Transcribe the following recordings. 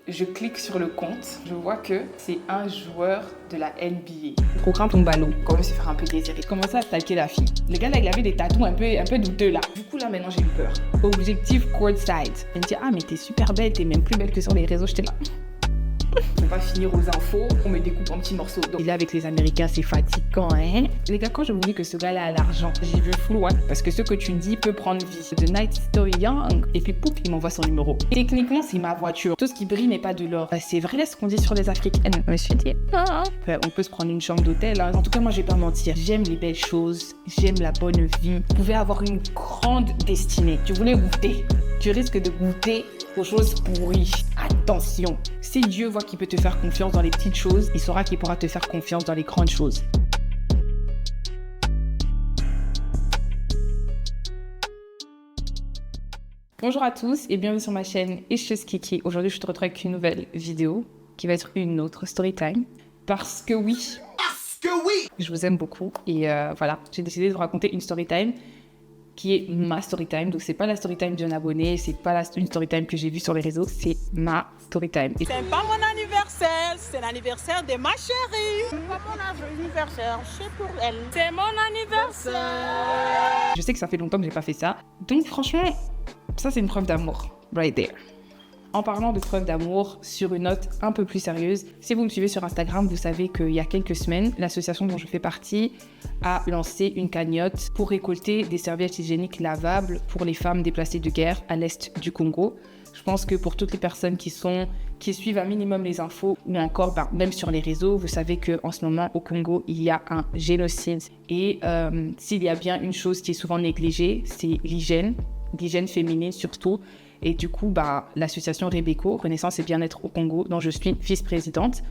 je clique sur le compte, je vois que c'est un joueur de la NBA. Le programme tombe à l'eau, comme se faire un peu désirer. Je commençais à stalker la fille. Le gars là, il avait des tatous un peu douteux là. Du coup là, maintenant j'ai eu peur. Objectif courtside. Elle me dit, ah mais t'es super belle, t'es même plus belle que sur les réseaux. J'étais là. On va finir aux infos, on me découpe en petits morceaux. Donc, il est avec les Américains, c'est fatigant, hein. Les gars, quand je vous dis que ce gars-là a l'argent, j'ai vu flou, hein. Parce que ce que tu dis peut prendre vie. The night story young. Et puis, pouf, il m'envoie son numéro. Techniquement, c'est ma voiture. Tout ce qui brille n'est pas de l'or. C'est vrai ce qu'on dit sur les Africaines. Je me suis dit, on peut se prendre une chambre d'hôtel, hein. En tout cas, moi, je vais pas mentir. J'aime les belles choses. J'aime la bonne vie. Vous pouvez avoir une grande destinée. Tu voulais goûter. Tu risques de goûter aux choses pourries. Attention, si Dieu voit qu'il peut te faire confiance dans les petites choses, il saura qu'il pourra te faire confiance dans les grandes choses. Bonjour à tous et bienvenue sur ma chaîne It's Just Kiki. Aujourd'hui, je te retrouve avec une nouvelle vidéo qui va être une autre story time. Parce que oui, je vous aime beaucoup et voilà, j'ai décidé de vous raconter une story time qui est ma story time. Donc c'est pas la story time d'un abonné, c'est pas une story time que j'ai vue sur les réseaux, c'est ma story time. C'est pas mon anniversaire, c'est l'anniversaire de ma chérie. C'est pas mon anniversaire, c'est pour elle. C'est mon anniversaire. Je sais que ça fait longtemps que j'ai pas fait ça. Donc franchement, ça c'est une preuve d'amour, right there. En parlant de preuve d'amour, sur une note un peu plus sérieuse, si vous me suivez sur Instagram, vous savez qu'il y a quelques semaines, l'association dont je fais partie a lancé une cagnotte pour récolter des serviettes hygiéniques lavables pour les femmes déplacées de guerre à l'est du Congo. Je pense que pour toutes les personnes qui suivent un minimum les infos, ou encore même sur les réseaux, vous savez qu'en ce moment au Congo, il y a un génocide. Et s'il y a bien une chose qui est souvent négligée, c'est l'hygiène féminine surtout. Et du coup, l'association Rebeko, Renaissance et Bien-être au Congo, dont je suis vice-présidente,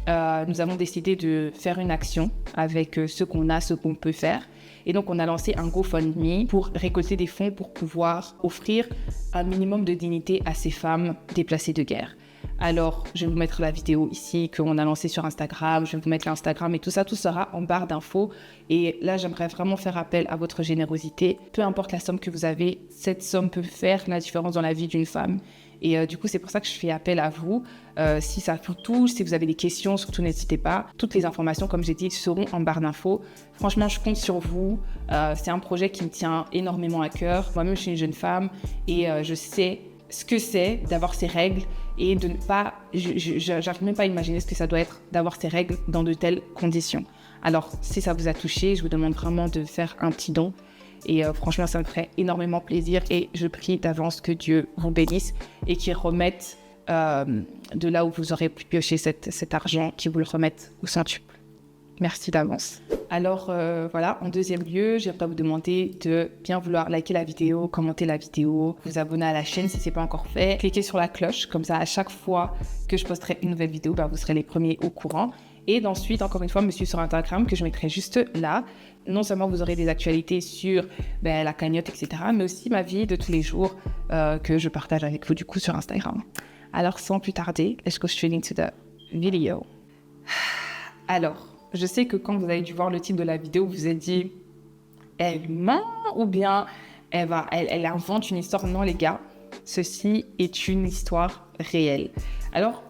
nous avons décidé de faire une action avec ce qu'on peut faire. Et donc, on a lancé un GoFundMe pour récolter des fonds pour pouvoir offrir un minimum de dignité à ces femmes déplacées de guerre. Alors, je vais vous mettre la vidéo ici qu'on a lancée sur Instagram, je vais vous mettre l'Instagram et tout ça, tout sera en barre d'infos. Et là, j'aimerais vraiment faire appel à votre générosité. Peu importe la somme que vous avez, cette somme peut faire la différence dans la vie d'une femme. Et du coup, c'est pour ça que je fais appel à vous. Si ça vous touche, si vous avez des questions, surtout n'hésitez pas. Toutes les informations, comme j'ai dit, seront en barre d'infos. Franchement, je compte sur vous. C'est un projet qui me tient énormément à cœur. Moi-même, je suis une jeune femme et je sais ce que c'est d'avoir ces règles et de ne pas... j'arrive même pas à imaginer ce que ça doit être d'avoir ces règles dans de telles conditions. Alors, si ça vous a touché, je vous demande vraiment de faire un petit don. Et franchement, ça me ferait énormément plaisir et je prie d'avance que Dieu vous bénisse et qu'il remette de là où vous aurez pu piocher cet argent, qu'il vous le remette au centuple. Merci d'avance. Alors voilà, en deuxième lieu, j'aimerais vous demander de bien vouloir liker la vidéo, commenter la vidéo, vous abonner à la chaîne si ce n'est pas encore fait. Cliquez sur la cloche, comme ça à chaque fois que je posterai une nouvelle vidéo, vous serez les premiers au courant. Et ensuite, encore une fois, me suivre sur Instagram que je mettrai juste là. Non seulement vous aurez des actualités sur la cagnotte, etc., mais aussi ma vie de tous les jours que je partage avec vous du coup sur Instagram. Alors sans plus tarder, let's go straight into the video. Alors, je sais que quand vous avez dû voir le titre de la vidéo, vous vous êtes dit « Elle ment ou bien elle invente une histoire ?» Non les gars, ceci est une histoire réelle. Alors,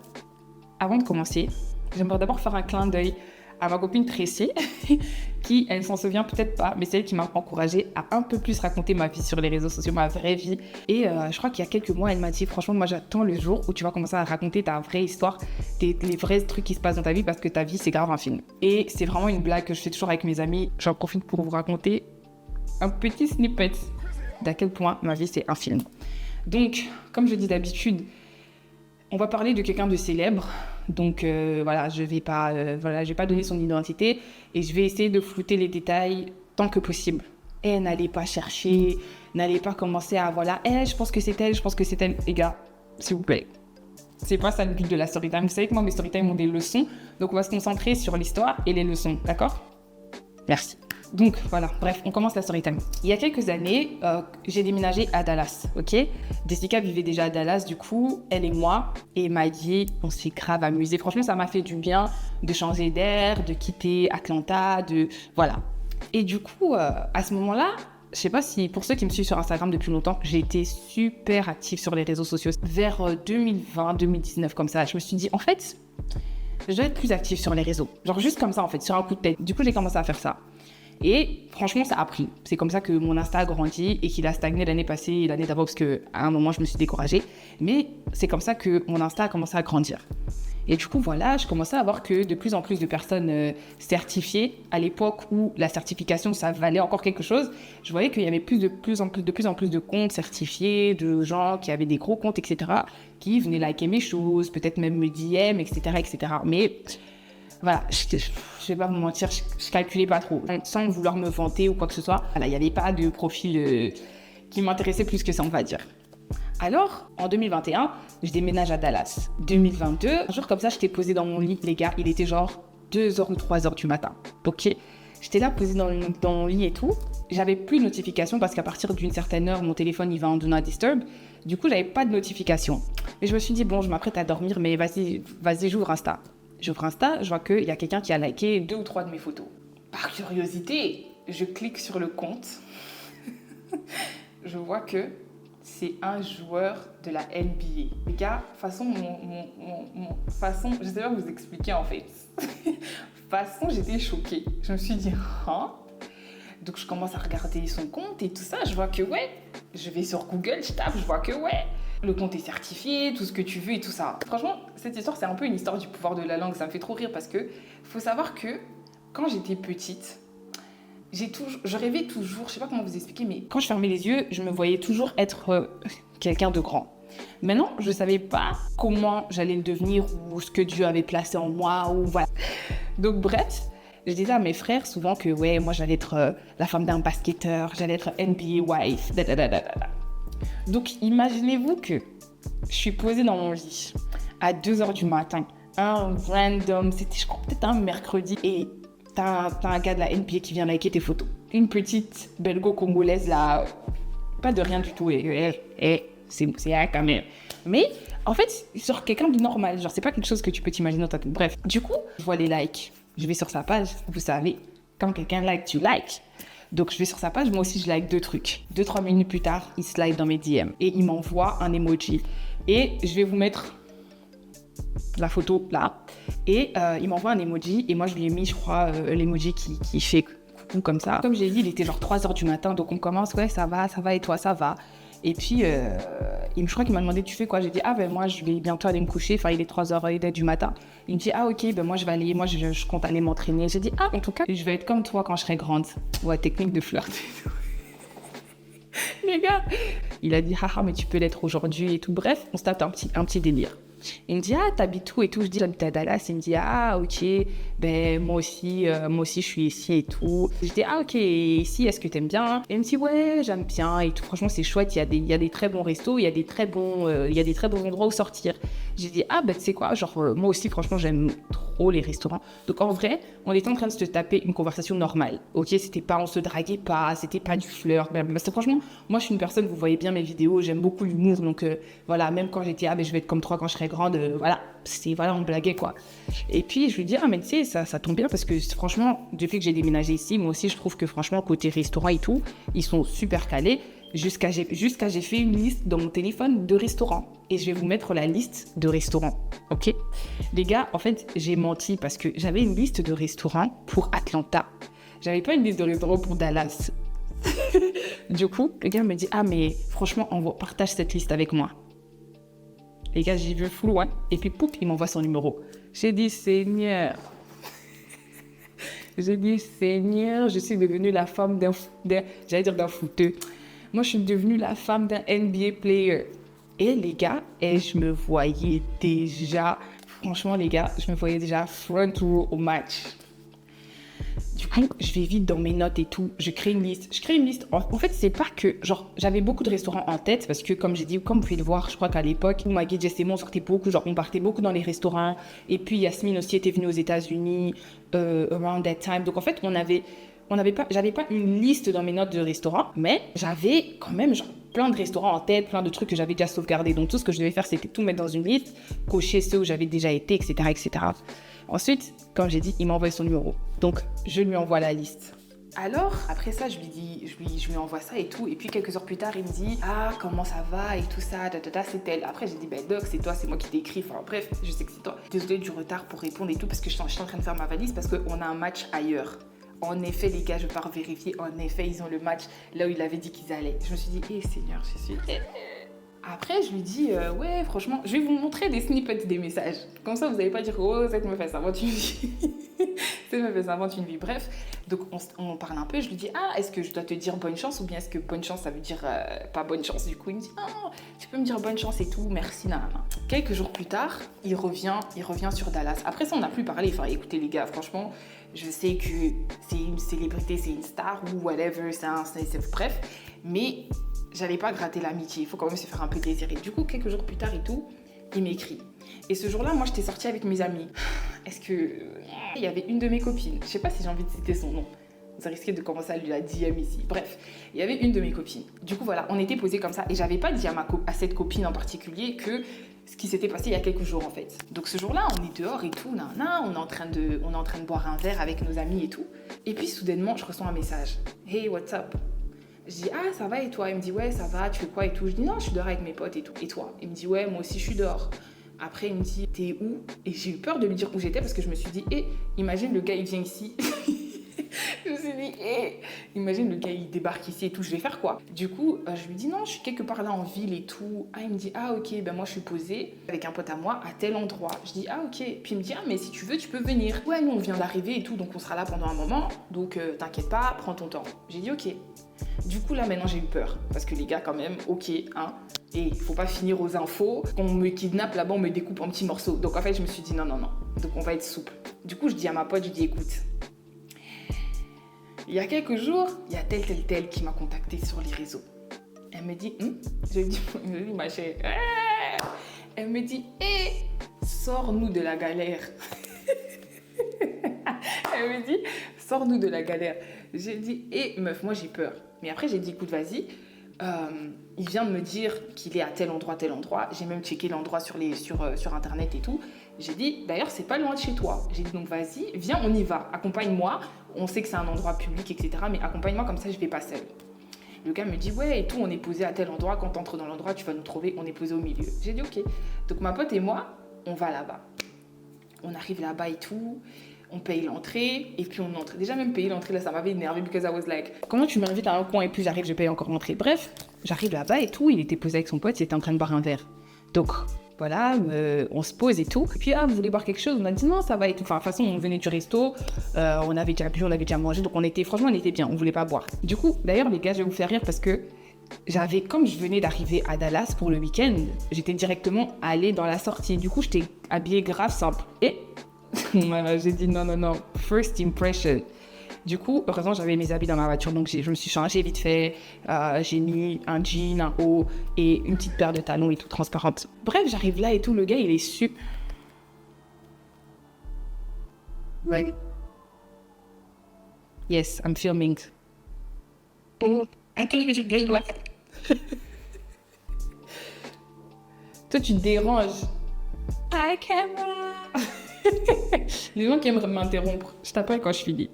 avant de commencer, j'aimerais d'abord faire un clin d'œil à ma copine Tracy, qui, elle s'en souvient peut-être pas, mais c'est elle qui m'a encouragée à un peu plus raconter ma vie sur les réseaux sociaux, ma vraie vie. Et je crois qu'il y a quelques mois, elle m'a dit, franchement, moi j'attends le jour où tu vas commencer à raconter ta vraie histoire, les vrais trucs qui se passent dans ta vie, parce que ta vie, c'est grave un film. Et c'est vraiment une blague que je fais toujours avec mes amis. J'en profite pour vous raconter un petit snippet d'à quel point ma vie, c'est un film. Donc, comme je dis d'habitude, on va parler de quelqu'un de célèbre. Donc voilà, je vais pas donner son identité et je vais essayer de flouter les détails tant que possible. Et n'allez pas chercher, n'allez pas commencer à je pense que c'est elle, je pense que c'est elle. Les gars, s'il vous plaît. C'est pas ça le but de la storytime. Vous savez que moi, mes storytime ont des leçons, donc on va se concentrer sur l'histoire et les leçons, d'accord ? Merci. Donc voilà, bref, on commence la storytime. Il y a quelques années, j'ai déménagé à Dallas, ok ? Jessica vivait déjà à Dallas, du coup, elle et moi, et m'a dit, on s'est grave amusé. Franchement, ça m'a fait du bien de changer d'air, de quitter Atlanta, voilà. Et du coup, à ce moment-là, Je sais pas si, pour ceux qui me suivent sur Instagram depuis longtemps, j'ai été super active sur les réseaux sociaux. Vers 2020, 2019, comme ça, je me suis dit, en fait, je dois être plus active sur les réseaux. Genre juste comme ça, en fait, sur un coup de tête. Du coup, j'ai commencé à faire ça. Et franchement, ça a pris. C'est comme ça que mon Insta a grandi et qu'il a stagné l'année passée et l'année d'avant parce qu'à un moment, je me suis découragée. Mais c'est comme ça que mon Insta a commencé à grandir. Et du coup, voilà, je commençais à voir que de plus en plus de personnes certifiées, à l'époque où la certification, ça valait encore quelque chose, je voyais qu'il y avait de plus en plus de comptes certifiés, de gens qui avaient des gros comptes, etc., qui venaient liker mes choses, peut-être même me DM, etc., etc. Mais voilà, je vais pas vous mentir, je calculais pas trop, sans vouloir me vanter ou quoi que ce soit. Voilà, il n'y avait pas de profil qui m'intéressait plus que ça, on va dire. Alors, en 2021, je déménage à Dallas. 2022, un jour comme ça, j'étais posée dans mon lit, les gars, il était genre 2h ou 3h du matin. Ok, j'étais là posée dans mon lit et tout. J'avais plus de notifications parce qu'à partir d'une certaine heure, mon téléphone il va en Do Not Disturb. Du coup, j'avais pas de notifications. Et je me suis dit, bon, je m'apprête à dormir, mais vas-y, j'ouvre Insta. J'ouvre Insta, je vois qu'il y a quelqu'un qui a liké 2 ou 3 de mes photos. Par curiosité, je clique sur le compte. Je vois que c'est un joueur de la NBA. Les gars, façon, je sais pas vous expliquer en fait. Façon, j'étais choquée. Je me suis dit, hein? Donc je commence à regarder son compte et tout ça. Je vois que ouais, je vais sur Google, je tape, je vois que ouais, le compte est certifié, tout ce que tu veux et tout ça. Franchement, cette histoire, c'est un peu une histoire du pouvoir de la langue. Ça me fait trop rire parce que faut savoir que quand j'étais petite, je rêvais toujours, je sais pas comment vous expliquer, mais quand je fermais les yeux, je me voyais toujours être quelqu'un de grand. Maintenant, je savais pas comment j'allais le devenir ou ce que Dieu avait placé en moi ou voilà. Donc bref, je disais à mes frères souvent que ouais, moi j'allais être la femme d'un basketteur, j'allais être NBA wife, Donc imaginez-vous que je suis posée dans mon lit à 2h du matin, un random, c'était je crois peut-être un mercredi et T'as un gars de la NBA qui vient liker tes photos. Une petite belgo-congolaise là, pas de rien du tout. C'est elle quand même. Mais en fait, sur quelqu'un de normal, genre c'est pas quelque chose que tu peux t'imaginer dans ta tête. Bref, du coup, je vois les likes. Je vais sur sa page, vous savez, quand quelqu'un like, tu likes. Donc je vais sur sa page, moi aussi je like 2 trucs. 2-3 minutes plus tard, il slide dans mes DM et il m'envoie un emoji. Et je vais vous mettre la photo là. Et il m'envoie un emoji et moi je lui ai mis, je crois, l'emoji qui fait coucou comme ça. Comme j'ai dit, il était genre 3h du matin, donc on commence, ouais, ça va et toi, ça va. Et puis, je crois qu'il m'a demandé, tu fais quoi? J'ai dit, ah ben moi je vais bientôt aller me coucher, enfin il est 3h du matin. Il me dit, ah ok, ben moi je vais aller, moi je compte aller m'entraîner. J'ai dit, ah en tout cas, je vais être comme toi quand je serai grande. Ouais, technique de flirt. Les gars, il a dit, haha, mais tu peux l'être aujourd'hui et tout. Bref, on se tape un petit délire. Il me dit, ah, t'habites où et tout. Je dis, j'habite à Dallas. Il me dit, ah, ok, ben moi aussi, je suis ici et tout. Je dis, ah, ok, et ici, est-ce que t'aimes bien? Et il me dit, ouais, j'aime bien et tout. Franchement, c'est chouette. Il y a des très bons restos, il y a des très bons endroits où sortir. J'ai dit, ah, ben tu sais quoi, genre, moi aussi, franchement, j'aime trop les restaurants. Donc, en vrai, on était en train de se taper une conversation normale. Ok, on se draguait pas, c'était pas du flirt. Parce que franchement, moi, je suis une personne, vous voyez bien mes vidéos, j'aime beaucoup l'humour. Donc, voilà, même quand j'étais, ah, ben je vais être comme toi quand je serai grande, voilà, on blaguait quoi. Et puis je lui dis, ah mais tu sais, ça tombe bien parce que franchement, depuis que j'ai déménagé ici, moi aussi je trouve que franchement côté restaurant et tout, ils sont super calés. Jusqu'à j'ai fait une liste dans mon téléphone de restaurants et je vais vous mettre la liste de restaurants, ok? Les gars, en fait, j'ai menti parce que j'avais une liste de restaurants pour Atlanta. J'avais pas une liste de restaurants pour Dallas. Du coup, le gars me dit, ah mais franchement, partage cette liste avec moi. Les gars, j'ai vu flou, hein. Et puis, poup, il m'envoie son numéro. J'ai dit, Seigneur, je suis devenue la femme d'un footeux. Moi, je suis devenue la femme d'un NBA player. Et les gars, je me voyais déjà, franchement, les gars, je me voyais déjà front row au match. Du coup, je vais vite dans mes notes et tout. Je crée une liste. En fait, c'est pas que... Genre, j'avais beaucoup de restaurants en tête parce que, comme j'ai dit, comme vous pouvez le voir, je crois qu'à l'époque, Maggie, Jess et moi, on sortait beaucoup. Genre, on partait beaucoup dans les restaurants. Et puis, Yasmine aussi était venue aux États-Unis around that time. Donc, en fait, j'avais pas une liste dans mes notes de restaurants, mais j'avais quand même genre plein de restaurants en tête, plein de trucs que j'avais déjà sauvegardés. Donc, tout ce que je devais faire, c'était tout mettre dans une liste, cocher ceux où j'avais déjà été, etc., etc. Ensuite, comme j'ai dit, il m'a envoyé son numéro. Donc, je lui envoie la liste. Alors, après ça, je lui envoie ça et tout. Et puis, quelques heures plus tard, il me dit, ah, comment ça va et tout ça, c'est elle. Après, j'ai dit, doc, c'est toi, c'est moi qui t'ai écrit. Enfin, bref, je sais que c'est toi. Désolée du retard pour répondre et tout, parce que je suis en train de faire ma valise, parce qu'on a un match ailleurs. En effet, les gars, je pars vérifier. En effet, ils ont le match là où il avait dit qu'ils allaient. Je me suis dit, Seigneur, je suis... Après, je lui dis, ouais, franchement, je vais vous montrer des snippets des messages. Comme ça, vous n'allez pas dire, oh, cette meuf, elle s'invente une vie. Cette meuf, elle s'invente une vie. Bref, donc on parle un peu. Je lui dis, ah, est-ce que je dois te dire bonne chance ou bien est-ce que bonne chance, ça veut dire pas bonne chance? Du coup, il me dit, ah, tu peux me dire bonne chance et tout, merci, nanana. Quelques jours plus tard, il revient sur Dallas. Après ça, on n'a plus parlé. Enfin, écoutez, les gars, franchement, je sais que c'est une célébrité, c'est une star ou whatever, bref, mais... J'allais pas gratter l'amitié, il faut quand même se faire un peu désirer. Du coup, quelques jours plus tard et tout, il m'écrit. Et ce jour-là, moi, j'étais sortie avec mes amis. Est-ce que... Il y avait une de mes copines, je sais pas si j'ai envie de citer son nom. Vous risquez de commencer à lui la DM ici. Bref, il y avait une de mes copines. Du coup, voilà, on était posés comme ça. Et j'avais pas dit à cette copine en particulier que ce qui s'était passé il y a quelques jours, en fait. Donc ce jour-là, on est dehors et tout, on est en train de boire un verre avec nos amis et tout. Et puis, soudainement, je reçois un message. « Hey, what's up ?» Je dis, ah, ça va et toi? Il me dit, ouais, ça va, tu fais quoi et tout? Je dis, non, je suis dehors avec mes potes et tout. Et toi? Il me dit, ouais, moi aussi, je suis dehors. Après, il me dit, t'es où? Et j'ai eu peur de lui dire où j'étais parce que je me suis dit, imagine le gars, il vient ici. Je me suis dit, imagine le gars, il débarque ici et tout, je vais faire quoi? Du coup, je lui dis, non, je suis quelque part là en ville et tout. Ah, il me dit, ah, ok, ben moi, je suis posée avec un pote à moi à tel endroit. Je dis, ah, ok. Puis il me dit, ah, mais si tu veux, tu peux venir. Ouais, nous, on vient d'arriver et tout, donc on sera là pendant un moment. Donc, t'inquiète pas, prends ton temps. J'ai dit, ok. Du coup, là, maintenant, j'ai eu peur. Parce que les gars, quand même, ok, hein. Et il faut pas finir aux infos. Quand on me kidnappe là-bas, on me découpe en petits morceaux. Donc, en fait, je me suis dit, non. Donc, on va être souple. Du coup, je dis à ma pote, je dis, écoute, il y a quelques jours, il y a tel qui m'a contacté sur les réseaux. Elle me dit, je lui dis, ma chère. Elle me dit, sors-nous de la galère. Elle me dit, sors-nous de la galère. J'ai dit, meuf, moi j'ai peur. Mais après, j'ai dit, écoute, vas-y. Il vient de me dire qu'il est à tel endroit. J'ai même checké l'endroit sur Internet et tout. J'ai dit, d'ailleurs, c'est pas loin de chez toi. J'ai dit, donc vas-y, viens, on y va. Accompagne-moi. On sait que c'est un endroit public, etc. Mais accompagne-moi, comme ça, je vais pas seule. Le gars me dit, ouais, et tout, on est posé à tel endroit. Quand t'entres dans l'endroit, tu vas nous trouver. On est posé au milieu. J'ai dit, ok. Donc ma pote et moi, on va là-bas. On arrive là-bas et tout. On paye l'entrée et puis on entre. Déjà, même payer l'entrée, là, ça m'avait énervé because I was like, comment tu m'invites à un coin et puis j'arrive, je paye encore l'entrée. Bref, j'arrive là-bas et tout. Il était posé avec son pote, il était en train de boire un verre. Donc, voilà, on se pose et tout. Et puis, vous voulez boire quelque chose? On a dit non, ça va et tout. Enfin, de toute façon, on venait du resto, on avait déjà bu, on avait déjà mangé. Donc, franchement, on était bien, on voulait pas boire. Du coup, d'ailleurs, les gars, je vais vous faire rire parce que comme je venais d'arriver à Dallas pour le week-end, j'étais directement allée dans la sortie. Du coup, j'étais habillée grave simple. Et voilà, j'ai dit non, first impression. Du coup, heureusement, j'avais mes habits dans ma voiture, donc je me suis changée vite fait. J'ai mis un jean, un haut et une petite paire de talons et tout transparente. Bref, j'arrive là et tout, le gars, il est super... Ouais. Yes, I'm filming. Toi, tu te déranges. Hi, camera. Les gens qui aiment m'interrompre, je t'appelle quand je finis.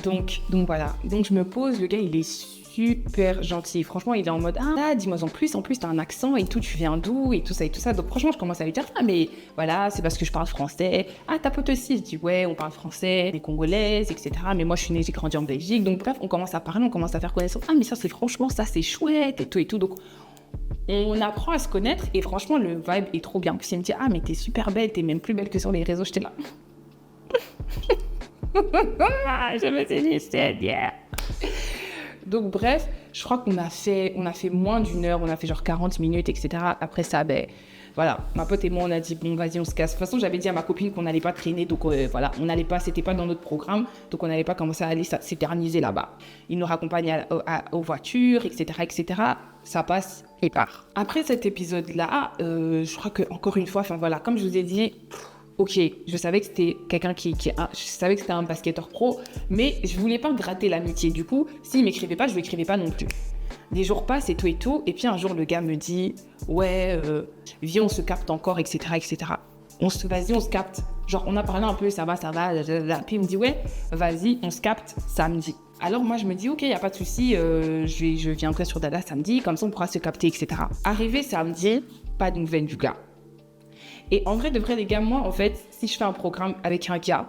Donc voilà. Donc je me pose, le gars, il est super gentil. Franchement, il est en mode, dis-moi en plus t'as un accent et tout, tu viens d'où et tout ça. Donc franchement, je commence à lui dire, mais voilà, c'est parce que je parle français. Ah, ta pote aussi? Je dis, ouais, on parle français, les Congolaises, etc. Mais moi, je suis née, j'ai grandi en Belgique. Donc bref, on commence à parler, on commence à faire connaissance. Ah, mais ça, c'est chouette et tout. Donc on apprend à se connaître et franchement, le vibe est trop bien. Puis il me dit, mais t'es super belle, t'es même plus belle que sur les réseaux. J'étais là. Je me suis dit, c'est bien. Donc bref, je crois qu'on a fait moins d'une heure, on a fait genre 40 minutes, etc. Après ça, voilà, ma pote et moi, on a dit, bon, vas-y, on se casse. De toute façon, j'avais dit à ma copine qu'on n'allait pas traîner, donc voilà, on n'allait pas, c'était pas dans notre programme, donc on n'allait pas commencer à aller s'éterniser là-bas. Il nous raccompagne aux voitures, etc. Ça passe et part. Après cet épisode-là, je crois que encore une fois, voilà, comme je vous ai dit, ok, je savais que c'était quelqu'un je savais que c'était un basketteur pro, mais je voulais pas gratter l'amitié. Du coup, s'il m'écrivait pas, je lui écrivais pas non plus. Des jours passent et tout, et puis un jour, le gars me dit, ouais, viens, on se capte encore, etc. Vas-y, on se capte. Genre, on a parlé un peu, ça va, puis il me dit, ouais, vas-y, on se capte samedi. Alors moi, je me dis, ok, il n'y a pas de souci, je viendrai sur Dada samedi, comme ça on pourra se capter, etc. Arrivé samedi, pas de nouvelles du gars. Et en vrai, de vrai, les gars, moi, en fait, si je fais un programme avec un gars,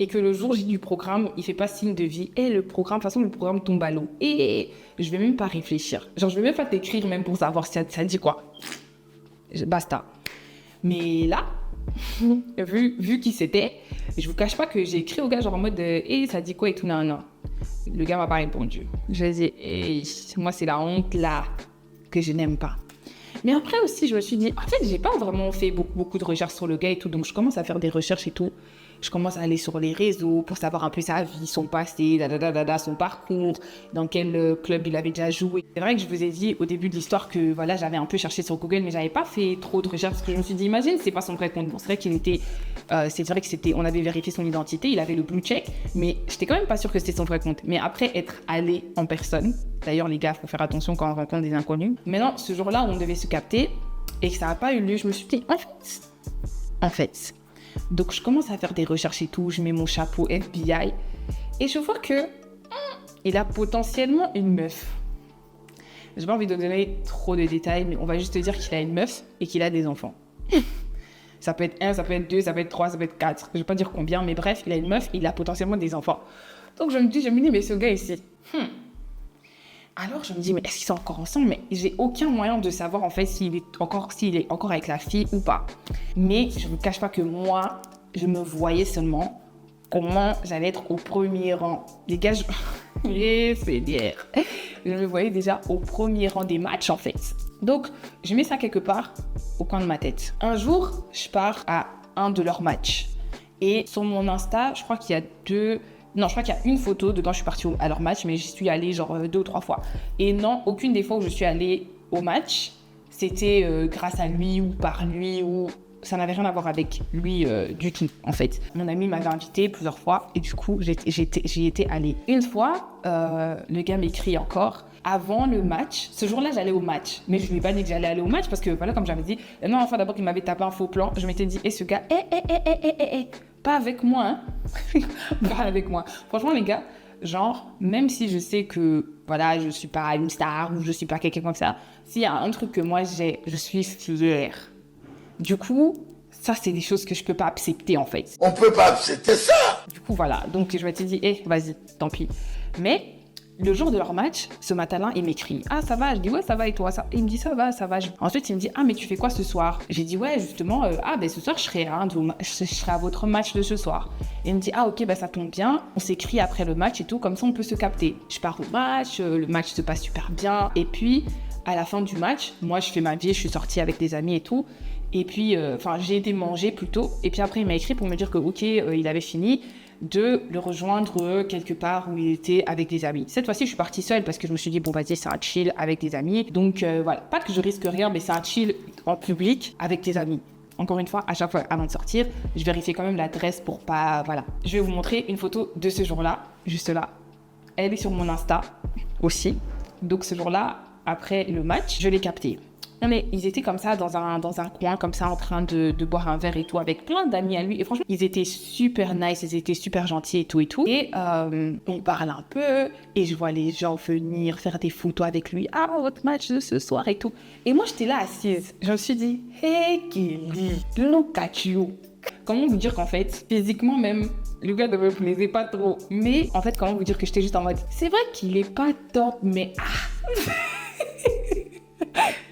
et que le jour J du programme, il fait pas signe de vie, et le programme, de toute façon, le programme tombe à l'eau. Et je vais même pas réfléchir. Genre, je vais même pas t'écrire même pour savoir si ça dit quoi. Basta. Mais là, vu qui c'était, je vous cache pas que j'ai écrit au gars genre en mode ça dit quoi et tout, non. Le gars m'a pas répondu. Je lui ai dit, moi c'est la honte là que je n'aime pas. Mais après aussi, je me suis dit, en fait, j'ai pas vraiment fait beaucoup de recherches sur le gars et tout, donc je commence à faire des recherches et tout. Je commence à aller sur les réseaux pour savoir un peu sa vie, son passé, son parcours, dans quel club il avait déjà joué. C'est vrai que je vous ai dit au début de l'histoire que voilà, j'avais un peu cherché sur Google, mais j'avais pas fait trop de recherches parce que je me suis dit, imagine, c'est pas son vrai compte. Bon, c'est vrai qu'il était, on avait vérifié son identité, il avait le blue check, mais j'étais quand même pas sûre que c'était son vrai compte. Mais après être allé en personne, d'ailleurs les gars, faut faire attention quand on rencontre des inconnus. Maintenant, ce jour-là, on devait se capter et que ça n'a pas eu lieu, je me suis dit, en fait. Donc je commence à faire des recherches et tout, je mets mon chapeau FBI et je vois que il a potentiellement une meuf. J'ai pas envie de donner trop de détails, mais on va juste te dire qu'il a une meuf et qu'il a des enfants. Ça peut être 1, ça peut être 2, ça peut être 3, ça peut être 4. Je vais pas dire combien, mais bref, il a une meuf, il a potentiellement des enfants. Donc je me dis, mais ce gars ici, Alors je me dis, mais est-ce qu'ils sont encore ensemble? Mais j'ai aucun moyen de savoir en fait s'il est encore avec la fille ou pas. Mais je ne vous cache pas que moi, je me voyais seulement comment j'allais être au premier rang. Les gars, je me voyais déjà au premier rang des matchs en fait. Donc je mets ça quelque part au coin de ma tête. Un jour, je pars à un de leurs matchs. Et sur mon Insta, je crois qu'il y a une photo, dedans je suis partie à leur match, mais j'y suis allée genre 2 ou 3 fois. Et non, aucune des fois où je suis allée au match, c'était grâce à lui ou par lui, ou ça n'avait rien à voir avec lui du tout, en fait. Mon ami m'avait invitée plusieurs fois, et du coup, j'y étais allée. Une fois, le gars m'écrit encore, avant le match, ce jour-là, j'allais au match. Mais je lui ai pas dit que j'allais aller au match, parce que voilà, comme j'avais dit, non, enfin d'abord, il m'avait tapé un faux plan, je m'étais dit, ce gars, pas avec moi, hein. Pas avec moi. Franchement, les gars, genre, même si je sais que, voilà, je suis pas une star ou je suis pas quelqu'un comme ça, s'il y a un truc que moi j'ai, je suis fière. Du coup, ça, c'est des choses que je peux pas accepter, en fait. On peut pas accepter ça! Du coup, voilà. Donc, je m'étais dit, vas-y, tant pis. Mais, le jour de leur match, ce matin-là, il m'écrit « Ah, ça va ?» Je dis « Ouais, ça va et toi ?» Il me dit « Ça va, ça va. » Ensuite, il me dit « Ah, mais tu fais quoi ce soir ?» J'ai dit « Ouais, justement, ce soir, je serai à votre match de ce soir. » Et il me dit « Ah, ok, ça tombe bien. On s'écrit après le match et tout, comme ça, on peut se capter. » Je pars au match, le match se passe super bien. Et puis, à la fin du match, moi, je fais ma vie, je suis sortie avec des amis et tout. Et puis, j'ai été manger plutôt. Et puis après, il m'a écrit pour me dire que, ok, il avait fini de le rejoindre quelque part où il était avec des amis. Cette fois-ci, je suis partie seule parce que je me suis dit, bon, vas-y, c'est un chill avec des amis. Donc, voilà, pas que je risque rien, mais c'est un chill en public avec des amis. Encore une fois, à chaque fois, avant de sortir, je vérifie quand même l'adresse pour pas... Voilà. Je vais vous montrer une photo de ce jour-là, juste là. Elle est sur mon Insta aussi. Donc, ce jour-là, après le match, je l'ai captée. Mais ils étaient comme ça dans un coin comme ça en train de boire un verre et tout avec plein d'amis à lui et franchement ils étaient super nice, ils étaient super gentils et tout et on parle un peu et je vois les gens venir faire des photos avec lui, votre match de ce soir et tout et moi j'étais là assise, je me suis dit hey Kelly, look at you. Comment vous dire qu'en fait physiquement même le gars ne me plaisait pas trop, mais en fait comment vous dire que j'étais juste en mode c'est vrai qu'il est pas top mais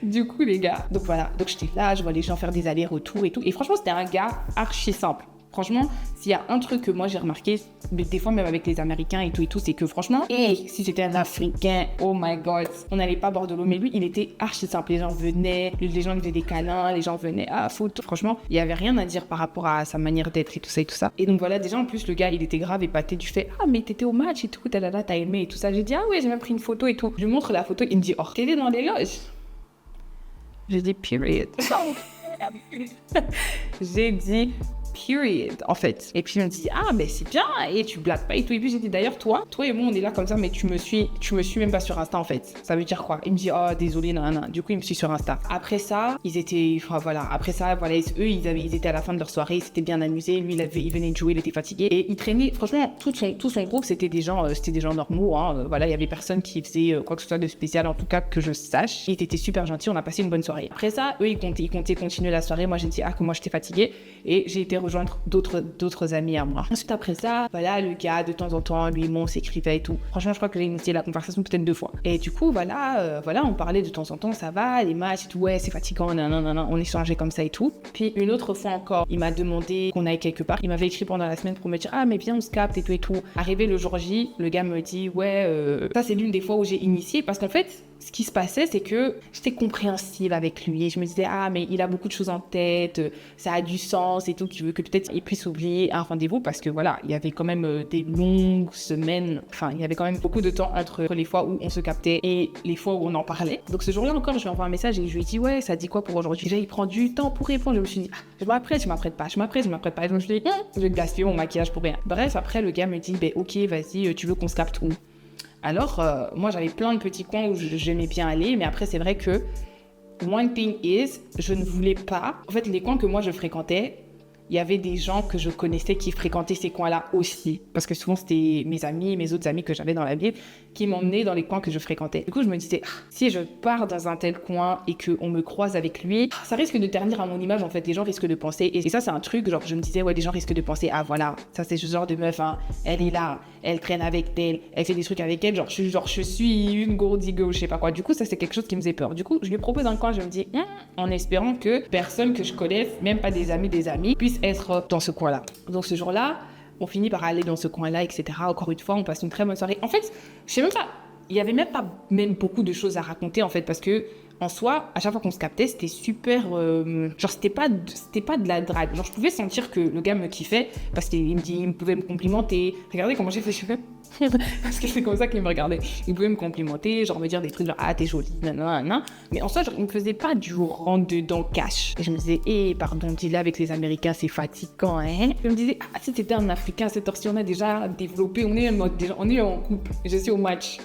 Du coup, les gars, donc voilà, donc j'étais là, je vois les gens faire des allers-retours et tout. Et franchement, c'était un gars archi simple. Franchement, s'il y a un truc que moi j'ai remarqué, des fois même avec les Américains et tout, c'est que franchement, si c'était un Africain, oh my god, on n'allait pas boire de l'eau. Mais lui, il était archi simple. Les gens venaient, les gens faisaient des câlins, les gens venaient photo. Franchement, il n'y avait rien à dire par rapport à sa manière d'être et tout ça et tout ça. Et donc voilà, déjà en plus, le gars, il était grave épaté du fait, mais t'étais au match et tout, t'as aimé et tout ça. J'ai dit, ouais, j'ai même pris une photo et tout. Je lui montre la photo, il me dit, t'étais dans les loges. J'ai dit, period. J'ai dit, period, en fait. Et puis, on me dit, ah, mais c'est bien, et tu blagues pas et tout. Et puis, j'ai dit, d'ailleurs, toi et moi, on est là comme ça, mais tu me suis même pas sur Insta, en fait. Ça veut dire quoi? Il me dit, oh, désolé, non. Du coup, il me suit sur Insta. Après ça, ils étaient, eux, ils étaient à la fin de leur soirée, ils s'étaient bien amusés. Lui, il venait de jouer, il était fatigué. Et il traînait, franchement, tout son groupe, c'était des gens normaux, hein. Voilà, il y avait personne qui faisait quoi que ce soit de spécial, en tout cas, que je sache. Ils étaient super gentils, on a passé une bonne soirée. Après ça, eux, ils comptaient continuer la soirée. Moi, j'ai dit, que moi, j'étais fatiguée. Et j'ai été rejoindre d'autres amis à moi. Ensuite, après ça, voilà, le gars, de temps en temps, lui, on s'écrivait et tout. Franchement, je crois que j'ai initié la conversation peut-être 2 fois. Et du coup, voilà, on parlait de temps en temps, ça va, les matchs et tout, ouais, c'est fatigant, non, on échangeait comme ça et tout. Puis, une autre fois encore, il m'a demandé qu'on aille quelque part. Il m'avait écrit pendant la semaine pour me dire, ah, mais viens, on se capte et tout. Arrivé le jour J, le gars me dit, ouais, ça, c'est l'une des fois où j'ai initié parce qu'en fait, ce qui se passait, c'est que j'étais compréhensive avec lui et je me disais, ah, mais il a beaucoup de choses en tête, ça a du sens et tout, qui veut que peut-être il puisse oublier un rendez-vous parce que voilà, il y avait quand même des longues semaines, enfin, il y avait quand même beaucoup de temps entre les fois où on se captait et les fois où on en parlait. Donc ce jour-là encore, je lui envoie un message et je lui ai dit, ouais, ça dit quoi pour aujourd'hui? Déjà, il prend du temps pour répondre. Je me suis dit, je m'apprête pas. Et je me suis dit, je vais gaspiller mon maquillage pour rien. Bref, après, le gars me dit, ok, vas-y, tu veux qu'on se capte où? Alors, moi, j'avais plein de petits coins où j'aimais bien aller, mais après, c'est vrai que one thing is, je ne voulais pas. En fait, les coins que moi, je fréquentais, il y avait des gens que je connaissais qui fréquentaient ces coins-là aussi. Parce que souvent, c'était mes autres amis que j'avais dans la ville qui m'emmenaient dans les coins que je fréquentais. Du coup, je me disais, si je pars dans un tel coin et qu'on me croise avec lui, ça risque de ternir à mon image, en fait. Les gens risquent de penser, et ça, c'est un truc, genre, je me disais, ouais, les gens risquent de penser, ah, voilà, ça, c'est ce genre de meuf, hein, elle est là, elle traîne avec elle fait des trucs avec elle, je suis une gold digger ou je sais pas quoi. Du coup, ça, c'est quelque chose qui me faisait peur. Du coup, je lui propose un coin, je me dis, en espérant que personne que je connaisse, même pas des amis, puisse être dans ce coin-là. Donc ce jour-là, on finit par aller dans ce coin-là, etc. Encore une fois, on passe une très bonne soirée. En fait, je sais même pas, il y avait même pas beaucoup de choses à raconter en fait, parce que en soi, à chaque fois qu'on se captait, c'était super, genre c'était pas de la drague. Genre je pouvais sentir que le gars me kiffait parce qu'il pouvait me complimenter. Regardez comment j'ai fait cheveux. Parce que c'est comme ça qu'il me regardait. Il pouvait me complimenter, genre me dire des trucs genre ah t'es jolie, nanana. Mais en soi, genre, il me faisait pas du rentre-dedans cash. Et je me disais, pardon, dis-le avec les Américains, c'est fatigant, hein. Je me disais, si t'étais un Africain, cette heure-ci, on a déjà développé, on est en couple. Je suis au match.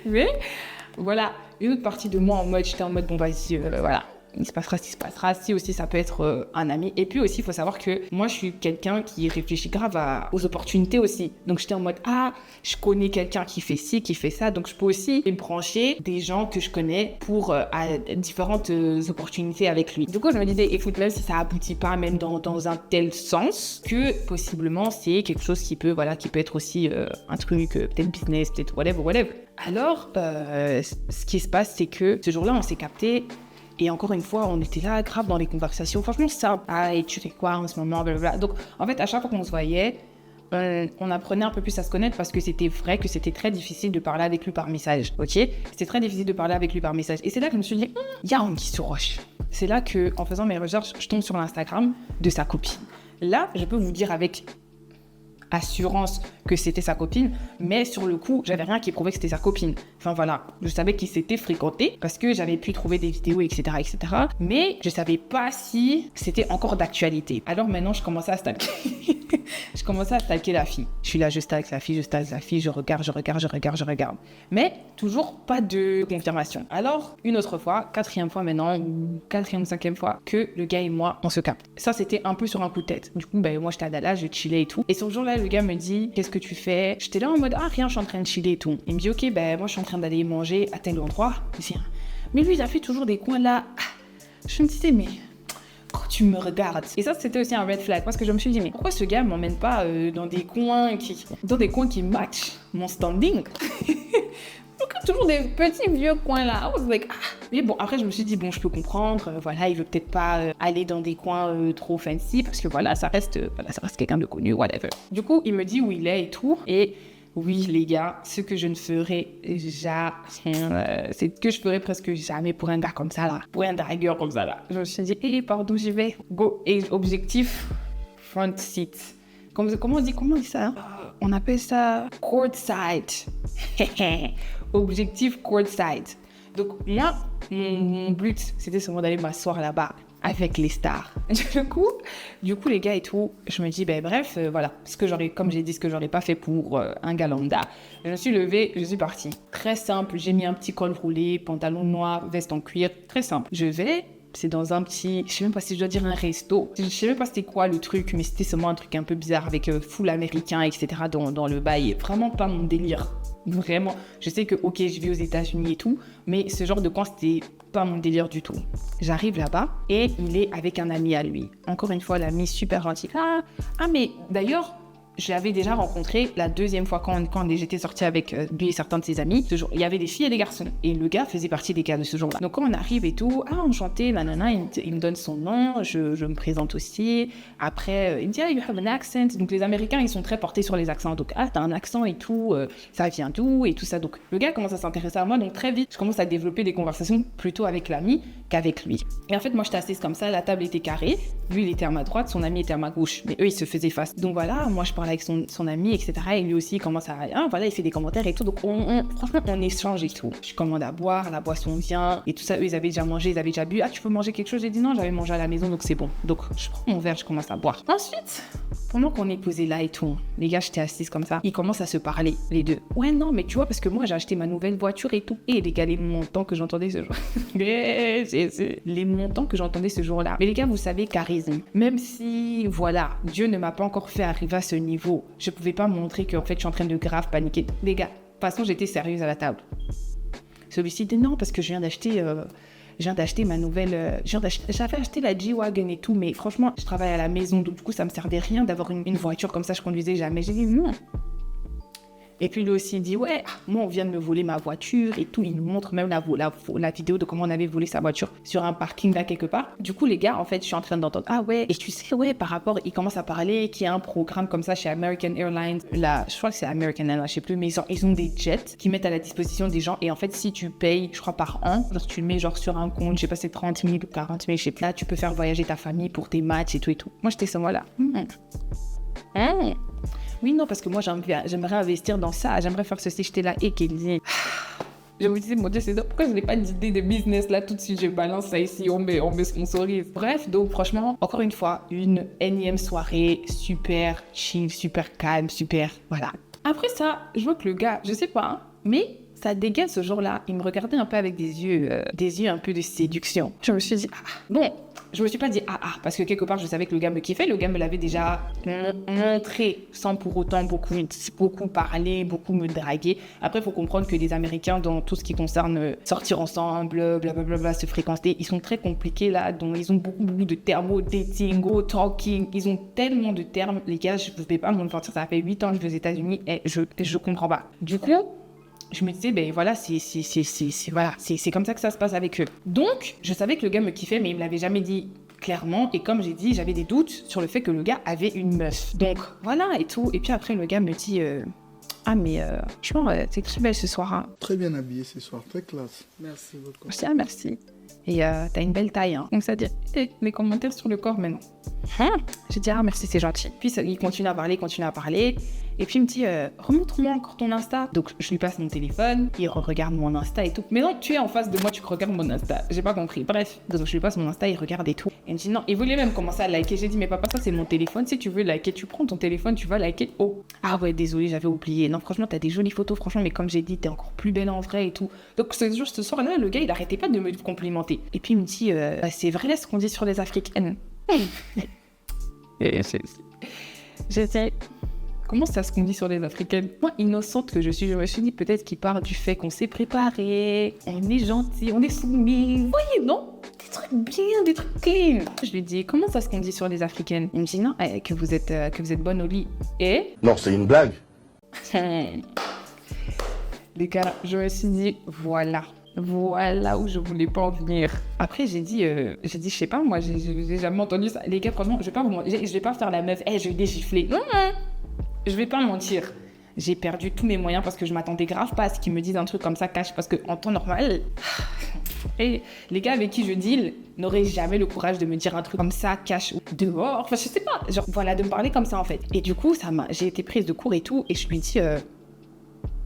Mais voilà, une autre partie de moi j'étais en mode bon vas-y, voilà. Il se passera ce qui se passera. Si aussi, ça peut être un ami. Et puis aussi, il faut savoir que moi, je suis quelqu'un qui réfléchit grave aux opportunités aussi. Donc, j'étais en mode, je connais quelqu'un qui fait ci, qui fait ça. Donc, je peux aussi me brancher des gens que je connais pour différentes opportunités avec lui. Du coup, je me disais, écoute, même si ça aboutit pas même dans un tel sens, que possiblement, c'est quelque chose qui peut être aussi un truc, peut-être business, peut-être whatever. Alors, ce qui se passe, c'est que ce jour-là, on s'est capté. Et encore une fois, on était là, grave dans les conversations. Franchement, ça, et tu fais quoi en ce moment, blablabla. Donc, en fait, à chaque fois qu'on se voyait, on apprenait un peu plus à se connaître parce que c'était vrai que c'était très difficile de parler avec lui par message, ok? C'était très difficile de parler avec lui par message. Et c'est là que je me suis dit, il y a Anguille sous roche. C'est là que, en faisant mes recherches, je tombe sur l'Instagram de sa copine. Là, je peux vous dire avec assurance que c'était sa copine, mais sur le coup, j'avais rien qui prouvait que c'était sa copine. Enfin voilà, je savais qu'ils s'étaient fréquentés parce que j'avais pu trouver des vidéos, etc., mais je savais pas si c'était encore d'actualité. Alors maintenant, je commençais à stalker. Je commençais à stalker la fille. Je suis là, je stalke la fille, je regarde. Mais toujours pas de confirmation. Alors, une autre fois, 4e fois maintenant, 4e ou 5e fois, que le gars et moi, on se capte. Ça, c'était un peu sur un coup de tête. Du coup, moi, j'étais à Dallas, je chillais et tout. Et ce jour-là, le gars me dit, qu'est-ce que tu fais? J'étais là en mode, rien, je suis en train de chiller et tout. Il me dit, ok, moi, je suis en train d'aller manger à tel endroit. Mais lui, il a fait toujours des coins là. Je me disais, mais quand tu me regardes. Et ça, c'était aussi un red flag parce que je me suis dit, mais pourquoi ce gars m'emmène pas dans des coins qui matchent mon standing? Pourquoi toujours des petits vieux coins là? I was like, Mais bon, après, je me suis dit, je peux comprendre. Voilà, il veut peut-être pas aller dans des coins trop fancy parce que voilà, ça reste quelqu'un de connu, whatever. Du coup, il me dit où il est et tout. Et oui, les gars, ce que je ne ferai jamais, c'est que je ferai presque jamais pour un gars comme ça là, pour un dragueur comme ça là. Je me suis dit, pardon, j'y vais. Go. Et objectif, front seat. Comment on dit ça, hein? On appelle ça courtside. Objectif courtside. Donc moi, mon but, c'était seulement d'aller m'asseoir là-bas avec les stars. Du coup, les gars et tout, je me dis, bref, voilà, comme j'ai dit, ce que j'aurais pas fait pour un gars lambda. Je me suis levée, je suis partie. Très simple, j'ai mis un petit col roulé, pantalon noir, veste en cuir, très simple. C'est dans un petit, je sais même pas si je dois dire un resto. Je sais même pas c'était quoi le truc, mais c'était seulement un truc un peu bizarre avec full américain, etc. dans le bail. Vraiment pas mon délire. Vraiment. Je sais que, ok, je vis aux États-Unis et tout, mais ce genre de coin, c'était pas mon délire du tout. J'arrive là-bas et il est avec un ami à lui. Encore une fois, l'ami super gentil. Mais d'ailleurs, je l'avais déjà rencontré la deuxième fois quand j'étais sortie avec lui et certains de ses amis. Ce jour, il y avait des filles et des garçons. Et le gars faisait partie des gars de ce jour-là. Donc quand on arrive et tout, enchanté, nanana, il me donne son nom, je me présente aussi. Après, il me dit, you have an accent. Donc les Américains, ils sont très portés sur les accents. Donc, t'as un accent et tout, ça vient d'où et tout ça. Donc le gars commence à s'intéresser à moi. Donc très vite, je commence à développer des conversations plutôt avec l'ami qu'avec lui. Et en fait, moi, j'étais assise comme ça, la table était carrée. Lui, il était à ma droite, son ami était à ma gauche. Mais eux, ils se faisaient face. Donc voilà, moi, je parle avec son ami, etc. Et lui aussi, il commence à... il fait des commentaires et tout. Donc, franchement, on échange et tout. Je commande à boire, la boisson vient et tout ça. Eux, ils avaient déjà mangé, ils avaient déjà bu. Tu peux manger quelque chose? J'ai dit non, j'avais mangé à la maison, donc c'est bon. Donc, je prends mon verre, je commence à boire. Ensuite, pendant qu'on est posé là et tout, les gars, j'étais assise comme ça. Ils commencent à se parler, les deux. Ouais, non, mais tu vois, parce que moi, j'ai acheté ma nouvelle voiture et tout. Et les gars, les montants que j'entendais ce jour. Les montants que j'entendais ce jour-là. Mais les gars, vous savez, charisme. Même si, voilà, Dieu ne m'a pas encore fait arriver à ce niveau, je pouvais pas montrer qu'en fait, je suis en train de grave paniquer. Les gars, de toute façon, j'étais sérieuse à la table. Celui-ci dit non, parce que je viens d'acheter ma nouvelle... J'avais acheté la G-Wagon et tout, mais franchement, je travaille à la maison, donc du coup, ça me servait rien d'avoir une voiture comme ça, je conduisais jamais. J'ai dit non. Et puis lui aussi, il dit, ouais, moi, on vient de me voler ma voiture et tout. Il nous montre même la vidéo de comment on avait volé sa voiture sur un parking là quelque part. Du coup, les gars, en fait, je suis en train d'entendre, ouais. Et tu sais, ouais, par rapport, il commence à parler qu'il y a un programme comme ça chez American Airlines. Là, je crois que c'est American Airlines, je sais plus, mais ils ont des jets qui mettent à la disposition des gens. Et en fait, si tu payes, je crois, par an, genre tu le mets genre sur un compte, je sais pas, c'est 30 000 ou 40 000, je sais pas. Là, tu peux faire voyager ta famille pour tes matchs et tout et tout. Moi, j'étais ce mois-là. Oui, non, parce que moi, j'aimerais investir dans ça. J'aimerais faire ceci, j'étais là et qu'il dit... Je me disais, mon Dieu, pourquoi je n'ai pas d'idée de business là tout de suite? Je balance ça ici, on me sponsorise. Bref, donc franchement, encore une fois, une énième soirée super chill, super calme, super... Voilà. Après ça, je vois que le gars, je sais pas, mais... ça dégaine ce jour-là. Il me regardait un peu avec des yeux un peu de séduction. Je me suis dit, bon, je me suis pas dit, parce que quelque part, je savais que le gars me kiffait. Le gars me l'avait déjà montré sans pour autant beaucoup parler, beaucoup me draguer. Après, il faut comprendre que les Américains, dans tout ce qui concerne sortir ensemble, blablabla, se fréquenter, ils sont très compliqués là. Donc, ils ont beaucoup de termes, dating, talking. Ils ont tellement de termes. Les gars, je ne pouvais pas me mentir. Ça fait 8 ans que je vais aux États-Unis et je comprends pas. Du coup, je me disais, voilà, c'est comme ça que ça se passe avec eux. Donc, je savais que le gars me kiffait, mais il me l'avait jamais dit clairement. Et comme j'ai dit, j'avais des doutes sur le fait que le gars avait une meuf. Donc, voilà, et tout. Et puis après, le gars me dit, franchement, t'es très belle ce soir. Hein. Très bien habillée ce soir, très classe. Merci beaucoup. Je dis, merci. Et t'as une belle taille, hein. Donc ça dit, les commentaires sur le corps maintenant. J'ai dit, merci, c'est gentil. Puis il continue à parler. Et puis il me dit, remontre-moi encore ton Insta. Donc je lui passe mon téléphone, il regarde mon Insta et tout. Mais non, tu es en face de moi, tu regardes mon Insta. J'ai pas compris. Bref, donc je lui passe mon Insta, il regarde et tout. Et il me dit non, il voulait même commencer à liker. J'ai dit, mais papa, ça c'est mon téléphone. Si tu veux liker, tu prends ton téléphone, tu vas liker. Oh, ouais, désolé, j'avais oublié. Non, franchement, t'as des jolies photos, franchement, mais comme j'ai dit, t'es encore plus belle en vrai et tout. Donc ce soir-là, le gars, il arrêtait pas de me complimenter. Et puis il me dit, c'est vrai ce qu'on dit sur les Africaines. J'étais... Comment ça se qu'on dit sur les Africaines? Moi, innocente que je me suis dit peut-être qu'il part du fait qu'on s'est préparé, on est gentil, on est soumis. Oui, non? Des trucs bien, des trucs clean. Je lui dis, comment ça se qu'on dit sur les Africaines? Il me dit non, que vous êtes bonne au lit. Et? Non, c'est une blague. Les gars, je me suis dit, voilà où je voulais pas en venir. Après, j'ai dit, je sais pas, moi, j'ai jamais entendu ça. Les gars, franchement, je vais pas faire la meuf, je vais gifler. Non. Je vais pas mentir, j'ai perdu tous mes moyens parce que je m'attendais grave pas à ce qu'ils me disent un truc comme ça cash, parce qu'en temps normal, et les gars avec qui je deal n'auraient jamais le courage de me dire un truc comme ça cash dehors, enfin je sais pas, genre voilà, de me parler comme ça en fait. Et du coup, j'ai été prise de court et tout, et je lui dis,